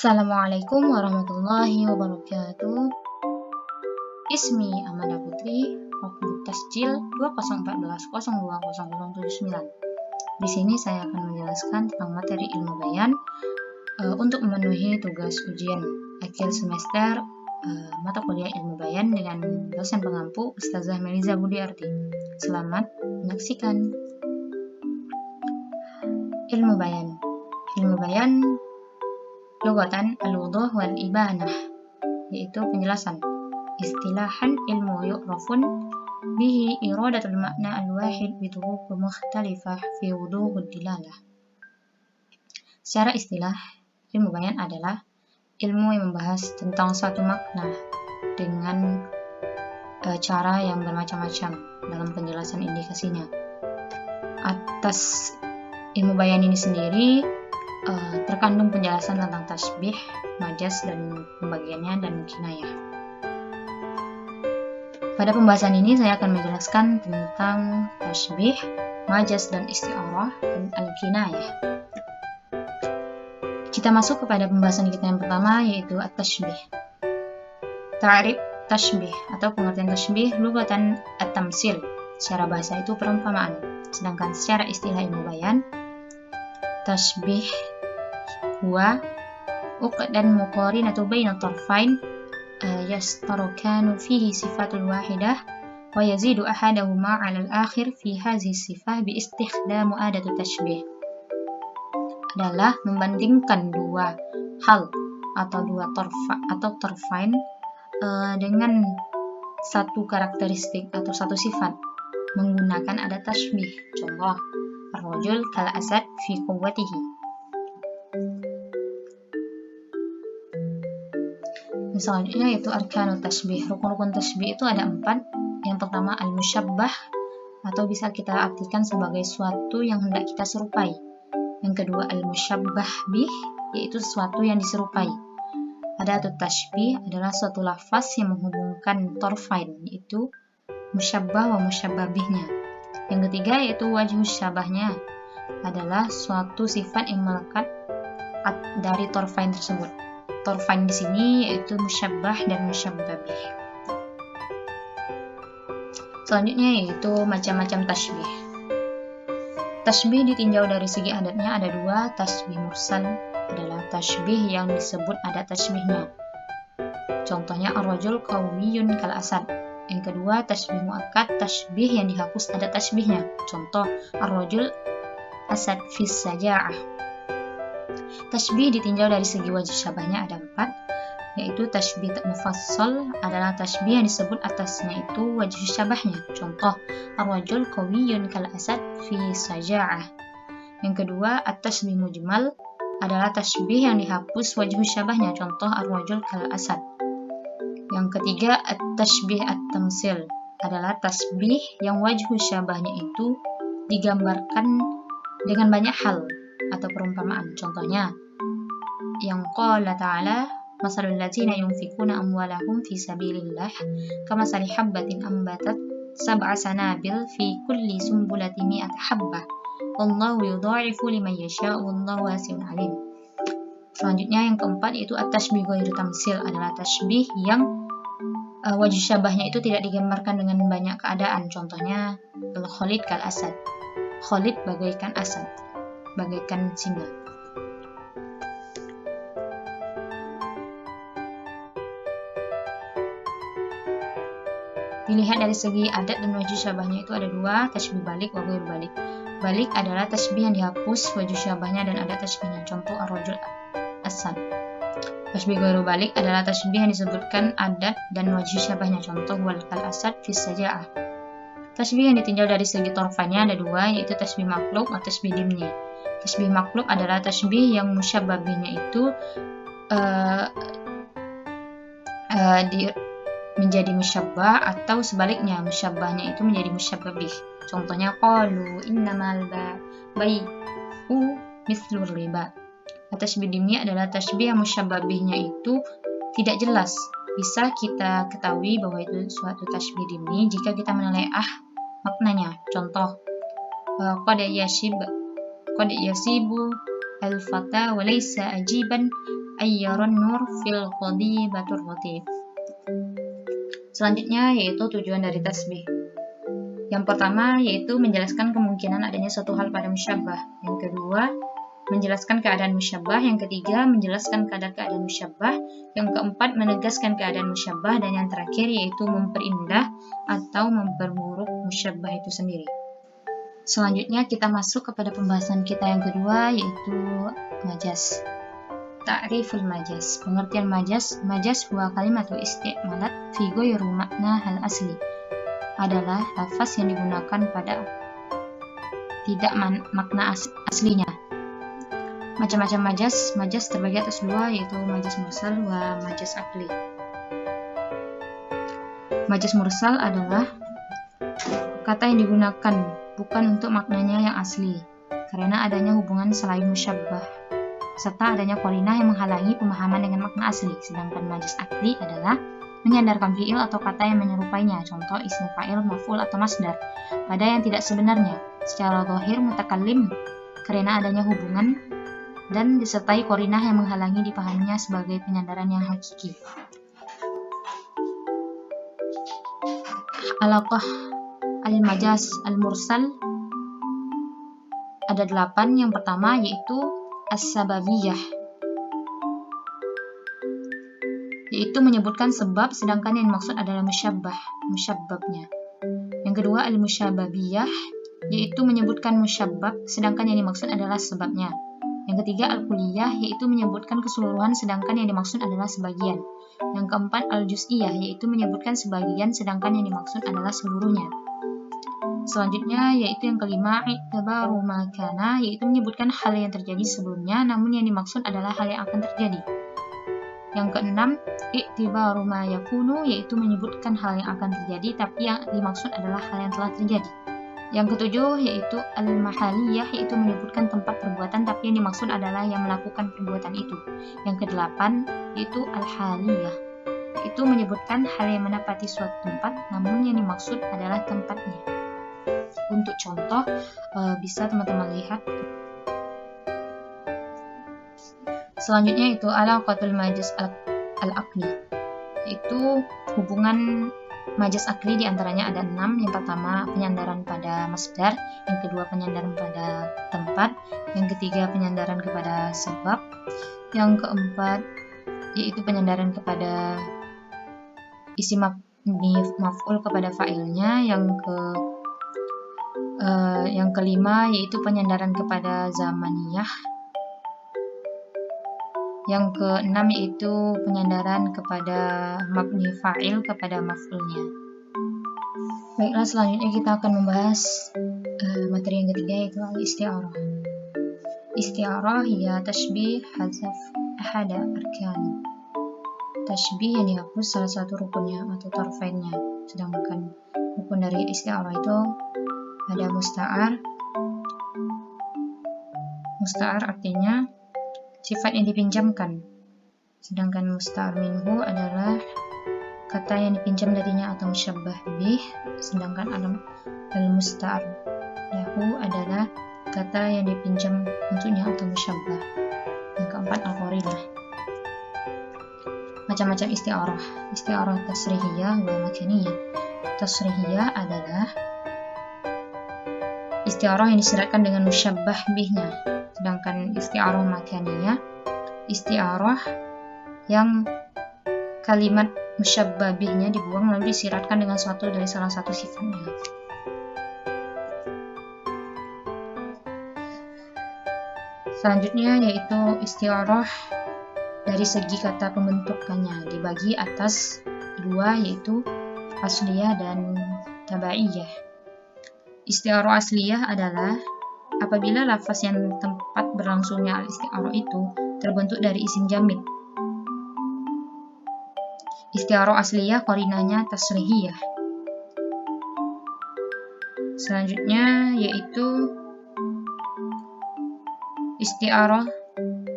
Assalamualaikum warahmatullahi wabarakatuh. Ismi Amanda Putri, Rokbut Tasjil 2014-020079. Di sini saya akan menjelaskan tentang materi ilmu bayan untuk memenuhi tugas ujian akhir semester mata kuliah ilmu bayan dengan dosen pengampu Ustazah Meliza Budiarti. Selamat menyaksikan. Ilmu bayan. Ilmu bayan lugatan al-wuduh wal ibanah, yaitu penjelasan. Istilahan ilmu yu'rafun bihi iradatul makna al-wahid bituruq mukhtalifah fi wuduhud dilalah. Secara istilah, ilmu bayan adalah ilmu yang membahas tentang suatu makna dengan cara yang bermacam-macam dalam penjelasan indikasinya. Atas ilmu bayan ini sendiri terkandung penjelasan tentang tasbih, majas, dan pembagiannya, dan kinayah. Pada pembahasan ini saya akan menjelaskan tentang tasbih, majas, dan isti'arah, dan al-kinayah. Kita masuk kepada pembahasan kita yang pertama, yaitu at-tasbih. Ta'rif tasbih atau pengertian tasbih lugatan at-tamsil. Secara bahasa itu perumpamaan. Sedangkan secara istilah ilmu bayan, tasbih huwa uqdan muqarinatu baina tarfain yastarukanu fihi sifatul wahidah wa yazidu ahadahuma 'ala al-akhir fi hadhihi sifah bi istikhdamu adatu tashbih. Adalah membandingkan dua hal atau dua tarfain dengan satu karakteristik atau satu sifat menggunakan adat tashbih. Contoh, ar-rajul kal asad fi quwwatihi. Selanjutnya yaitu arkanut tasbih. Rukun-rukun tasbih itu ada 4. Yang pertama al-musyabbah, atau bisa kita artikan sebagai suatu yang hendak kita serupai. Yang kedua al-musyabbah bih, yaitu sesuatu yang diserupai. Adatut tasbih adalah suatu lafaz yang menghubungkan torfain, yaitu musyabbah wa musyabbah bihnya. Yang ketiga yaitu wajhu syabahnya, adalah suatu sifat yang melekat dari torfain tersebut. Torfain di sini yaitu musyabbah dan musyabbah bih. Selanjutnya yaitu macam-macam tasbih. Tasbih ditinjau dari segi adatnya ada 2. Tasbih mursal adalah tasbih yang disebut adat tasbihnya. Contohnya ar-rajul qawiyun kal asad. Yang kedua tasbih muakkad, tasbih yang dihapus adat tasbihnya. Contoh ar-rajul asad fis saja'ah. Tasbih ditinjau dari segi wajh syabahnya ada 4, yaitu tasbih mufassal adalah tasbih yang disebut atasnya itu wajh syabahnya. Contoh ar-rajul qawiyun kal asad fi saja'ah. Yang kedua at-tasbih mujmal adalah tasbih yang dihapus wajh syabahnya. Contoh ar-rajul kal asad. Yang ketiga at-tasbih at-tamsil adalah tasbih yang wajh syabahnya itu digambarkan dengan banyak hal atau perumpamaan. Contohnya yang qala ta'ala masalul ladzina yunfikuna amwalahum fi sabilillah kamasali habbatin ambatat sab'a sanabil fi kulli sumbulatin mi'at habbah wallahu yudha'ifu liman yasha'u wallahu wasi'un alim. Selanjutnya yang keempat yaitu at-tasbih ghairu tamsil adalah tasbih yang wajh syabahnya itu tidak digambarkan dengan banyak keadaan. Contohnya al-Khalid kal asad. Khalid bagaikan asad, bagaikan singa. Dilihat dari segi adat dan wajh syabahnya itu ada 2, tasbih balik wa ghair balik. Balik adalah tasbih yang dihapus wajh syabahnya dan adat tasbihnya. Contoh ar-rajul asad. Tasbih ghair balik adalah tasbih yang disebutkan adat dan wajh syabahnya. Contoh wal kal asad fis saja'ah. Tasbih yang ditinjau dari segi torfannya ada 2, yaitu tasbih maklub atau tasbih dimni. Tasbih maklub adalah tasbih yang musyabbah bihnya itu menjadi musyabbah, atau sebaliknya musyabbahnya itu menjadi musyabbah bih. Contohnya qalu innamal bai'u mithlur riba. Tasbih dimni adalah tasbih yang musyabbah bihnya itu tidak jelas. Bisa kita ketahui bahwa itu suatu tasbih dimni jika kita menelaah maknanya. Contoh qad yasibu al-fata wa laysa ajiban ayyaron nur fil qadi batur roti. Selanjutnya yaitu tujuan dari tasbih. Yang pertama yaitu menjelaskan kemungkinan adanya suatu hal pada musyabbah. Yang kedua, menjelaskan keadaan musyabbah. Yang ketiga, menjelaskan keadaan musyabbah. Yang keempat, menegaskan keadaan musyabbah. Dan yang terakhir yaitu memperindah atau memperburuk musyabbah itu sendiri. Selanjutnya kita masuk kepada pembahasan kita yang kedua yaitu majaz. Ta'riful majaz. Pengertian majaz. Majaz huwa kalimatul isti'malat fi ghayri makna hal asli. Adalah lafaz yang digunakan pada tidak makna aslinya. Macam-macam majaz. Majaz terbagi atas dua yaitu majaz mursal wa majaz akli. Majaz mursal adalah kata yang digunakan bukan untuk maknanya yang asli karena adanya hubungan selain musyabbah serta adanya qarinah yang menghalangi pemahaman dengan makna asli. Sedangkan majaz akli adalah menyandarkan fi'il atau kata yang menyerupainya, contoh isim fa'il, maf'ul atau masdar, pada yang tidak sebenarnya secara zahir mutakallim karena adanya hubungan dan disertai qarinah yang menghalangi dipahaminya sebagai penyandaran yang hakiki. Alaqah al-majaz al-mursal ada 8. Yang pertama yaitu as-sababiyah, yaitu menyebutkan sebab sedangkan yang dimaksud adalah musyabbabnya. Yang kedua al-musyabbabiyah, yaitu menyebutkan musyabbab sedangkan yang dimaksud adalah sebabnya. Yang ketiga al-kulliyah, yaitu menyebutkan keseluruhan sedangkan yang dimaksud adalah sebagian. Yang keempat al-juz'iyah, yaitu menyebutkan sebagian sedangkan yang dimaksud adalah seluruhnya. Selanjutnya yaitu yang kelima i'tibaru ma kana, yaitu menyebutkan hal yang terjadi sebelumnya namun yang dimaksud adalah hal yang akan terjadi. Yang keenam i'tibaru ma yakunu, yaitu menyebutkan hal yang akan terjadi tapi yang dimaksud adalah hal yang telah terjadi. Yang ketujuh yaitu al-mahaliyah, yaitu menyebutkan tempat perbuatan tapi yang dimaksud adalah yang melakukan perbuatan itu. Yang kedelapan yaitu al-haliyah, yaitu menyebutkan hal yang menempati suatu tempat namun yang dimaksud adalah tempatnya. Untuk contoh bisa teman-teman lihat. Selanjutnya itu alaqatul majaz al-aqli, yaitu hubungan majaz akli diantaranya ada 6. Yang pertama penyandaran pada masdar, yang kedua penyandaran pada tempat, yang ketiga penyandaran kepada sebab, yang keempat yaitu penyandaran kepada isim maf'ul kepada fa'ilnya, yang kelima yaitu penyandaran kepada zamaniyah, yang keenam yaitu penyandaran kepada mabni fa'il kepada maf'ulnya. Baiklah, selanjutnya kita akan membahas materi yang ketiga yaitu al-isti'arah. Isti'arah ya tashbih hazaf ahada arkan. Tashbih yang dihapus salah satu rukunnya atau tarfainnya. Sedangkan rukun dari isti'arah itu ada musta'ar. Musta'ar artinya sifat yang dipinjamkan. Sedangkan musta'ar minhu adalah kata yang dipinjam darinya atau musyabbah bih. Sedangkan al-musta'ar lahu adalah kata yang dipinjam untuknya atau musyabbah. Yang keempat al-qarinah. Macam-macam isti'arah. Isti'arah tasrihiyah wa makaniyah. Tasrihiyah adalah isti'arah yang disyaratkan dengan musyabbah bihnya. Sedangkan isti'arah makaniyah, isti'arah yang kalimat musyabbah bihnya dibuang lalu disyaratkan dengan suatu dari salah satu sifatnya. Selanjutnya yaitu isti'arah dari segi kata pembentukannya dibagi atas 2 yaitu asliyah dan tabaiyah. Isti'arah asliyah adalah apabila lafaz yang tempat berlangsungnya al-isti'arah itu terbentuk dari isim jamid. Isti'arah asliyah qarinahnya tasrihiyah. Selanjutnya yaitu isti'arah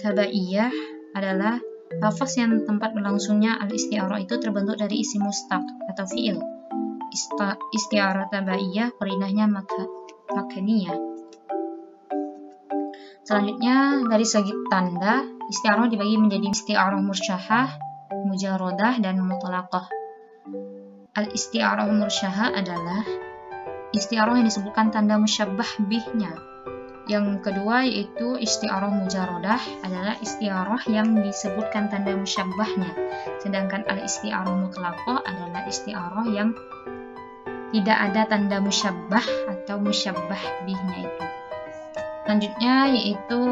tabaiyah adalah lafaz yang tempat berlangsungnya al-isti'arah itu terbentuk dari isim mustaq atau fi'il. Isti'arah tabaiyah qarinahnya makaniyah. Selanjutnya dari segi tanda, isti'arah dibagi menjadi isti'arah mursyahah, mujarodah, dan mutlaqah. Al-isti'arah mursyahah adalah isti'arah yang disebutkan tanda musyabbah bihnya. Yang kedua yaitu isti'arah mujarodah adalah isti'arah yang disebutkan tanda musyabbahnya. Sedangkan al-isti'arah mutlaqah adalah isti'arah yang tidak ada tanda musyabbah atau musyabbah bihnya itu. Selanjutnya yaitu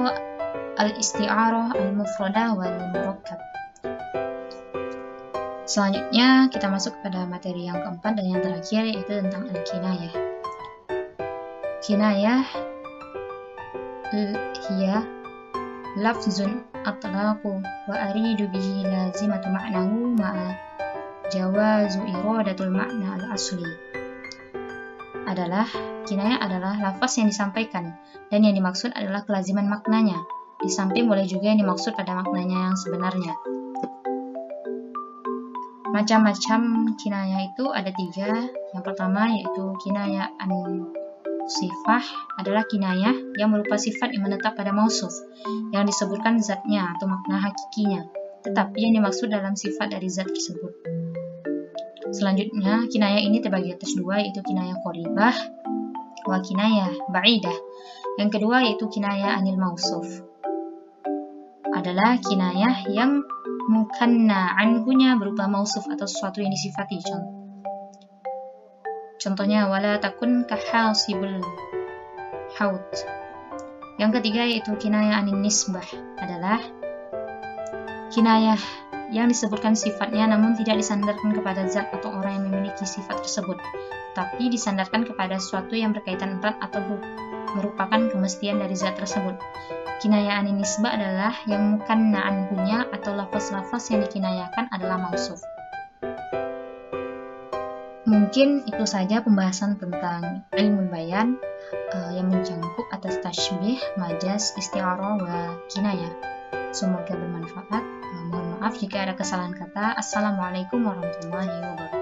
al-isti'arah al-mufradah wal murakkab. Selanjutnya kita masuk pada materi yang keempat dan yang terakhir yaitu tentang al-kinayah. Kinayah hiya lafzun atlaqu wa aridu bihi lazimatu ma'nahu ma'a jawazu iradatul ma'na al-asli. Kinayah adalah lafaz yang disampaikan dan yang dimaksud adalah kelaziman maknanya. Di samping boleh juga yang dimaksud pada maknanya yang sebenarnya. Macam-macam kinayah itu ada 3. Yang pertama yaitu kinayah an-sifah adalah kinayah yang berupa sifat yang menetap pada mausuf yang disebutkan zatnya atau makna hakikinya, tetapi yang dimaksud dalam sifat dari zat tersebut. Selanjutnya, kinayah ini terbagi atas 2 yaitu kinayah qoribah wa kinayah ba'idah. Yang kedua yaitu kinayah anil mausuf. Adalah kinayah yang mukanna anhunya berupa mausuf atau sesuatu yang disifati. Contohnya wala takun kahasibul haut. Yang ketiga yaitu kinayah anin nisbah, adalah kinayah yang disebutkan sifatnya namun tidak disandarkan kepada zat atau orang yang memiliki sifat tersebut, tapi disandarkan kepada sesuatu yang berkaitan erat atau merupakan kemestian dari zat tersebut. Kinayah anin nisbah adalah yang mukanna anhunya atau lafaz-lafaz yang dikinayakan adalah mausuf. Mungkin itu saja pembahasan tentang ilmu bayan yang mencakup atas tashbih, majaz, isti'arah, wa kinayah. Semoga bermanfaat. Mohon maaf jika ada kesalahan kata. Assalamualaikum warahmatullahi wabarakatuh.